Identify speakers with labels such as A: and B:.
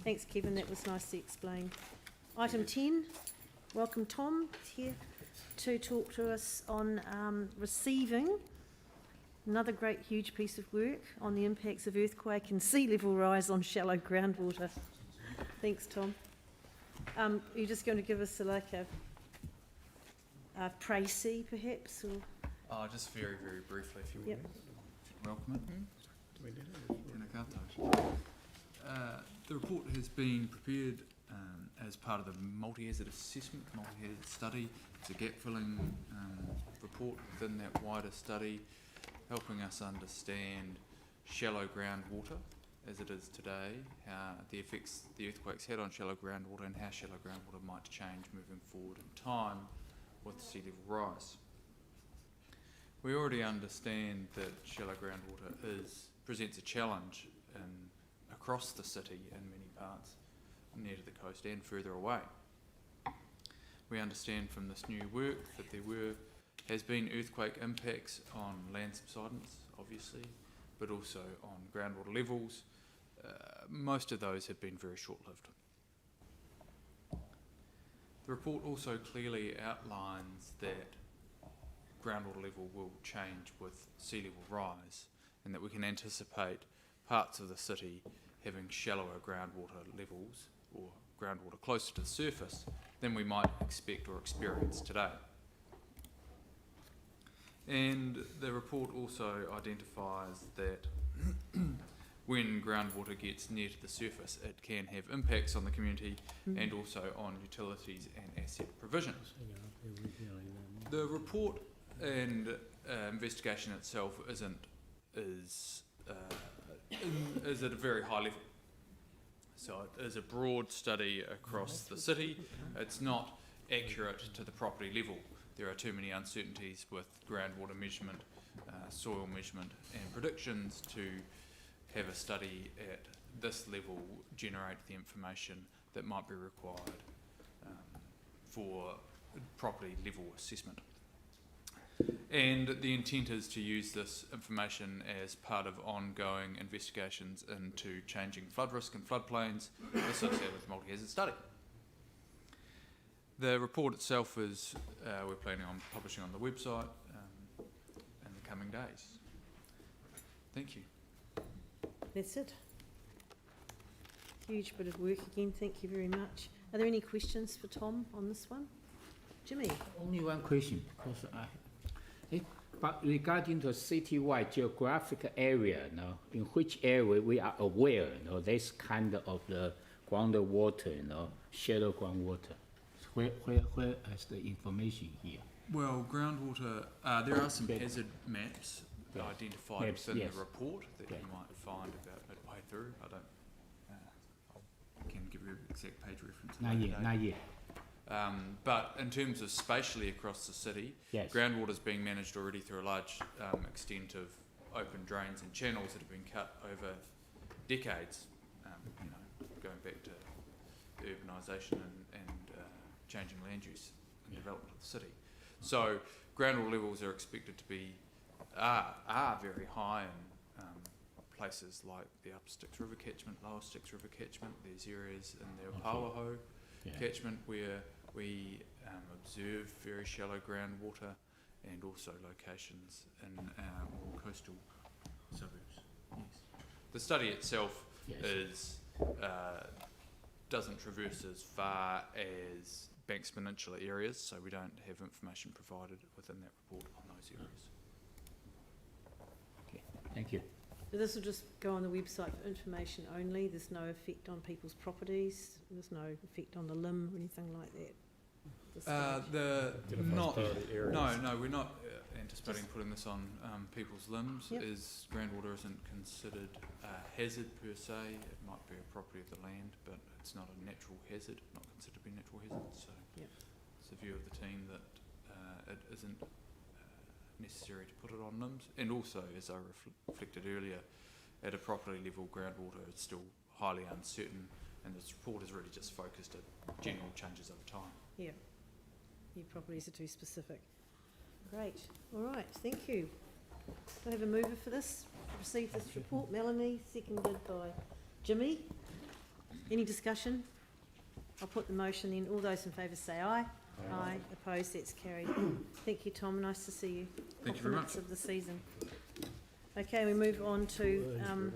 A: Thanks, Kevin, that was nicely explained. Item 10, welcome Tom here to talk to us on receiving another great huge piece of work on the impacts of earthquake and sea level rise on shallow groundwater. Thanks, Tom. You're just going to give us a précis, perhaps? Or?
B: Just very, very briefly, if you would.
A: Yep.
B: Welcome it. The report has been prepared as part of the multi-hazard assessment, multi-hazard study. It's a gap-filling report within that wider study, helping us understand shallow groundwater as it is today, how the effects the earthquakes had on shallow groundwater and how shallow groundwater might change moving forward in time with sea level rise. We already understand that shallow groundwater presents a challenge across the city in many parts, near to the coast and further away. We understand from this new work that there has been earthquake impacts on land subsidence, obviously, but also on groundwater levels. Most of those have been very short-lived. The report also clearly outlines that groundwater level will change with sea level rise, and that we can anticipate parts of the city having shallower groundwater levels or groundwater closer to the surface than we might expect or experience today. And the report also identifies that when groundwater gets near to the surface, it can have impacts on the community and also on utilities and asset provision. The report and investigation itself is at a very high level. So it is a broad study across the city. It's not accurate to the property level. There are too many uncertainties with groundwater measurement, soil measurement and predictions to have a study at this level generate the information that might be required for property level assessment. And the intent is to use this information as part of ongoing investigations into changing flood risk and floodplains associated with the multi-hazard study. The report itself is, we're planning on publishing on the website in the coming days. Thank you.
A: That's it. Huge bit of work again, thank you very much. Are there any questions for Tom on this one? Jimmy?
C: Only one question, because but regarding the citywide geographic area, in which area we are aware, this kind of the groundwater, shallow groundwater. Where is the information here?
B: Well, groundwater, there are some hazard maps identified within the report that you might find about midway through. I can give you an exact page reference.
C: Not yet.
B: But in terms of spatially across the city, groundwater is being managed already through a large extent of open drains and channels that have been cut over decades, going back to urbanisation and changing land use and development of the city. So groundwater levels are expected to be are very high in places like the Upper Styx River catchment, Lower Styx River catchment. There's areas in the Opawaho catchment where we observe very shallow groundwater, and also locations in more coastal suburbs. Yes. The study itself doesn't traverse as far as Banks Peninsula areas, so we don't have information provided within that report on those areas.
C: Okay, thank you.
A: So this will just go on the website for information only. There's no effect on people's properties. There's no effect on the limb or anything like that.
B: No, we're not anticipating putting this on people's limbs. As groundwater isn't considered a hazard per se. It might be a property of the land, but it's not a natural hazard, not considered to be a natural hazard. So it's a view of the team that it isn't necessary to put it on limbs. And also, as I reflected earlier, at a property level, groundwater is still highly uncertain, and this report is really just focused at general changes over time.
A: Yeah, your properties are too specific. Great, all right, thank you. Do I have a mover for this? Receive this report, Melanie, seconded by Jimmy. Any discussion? I'll put the motion in. All those in favour say aye. Aye. Opposed? That's carried. Thank you, Tom. Nice to see you.
B: Thank you very much.
A: Compliments of the season. Okay, we move on to item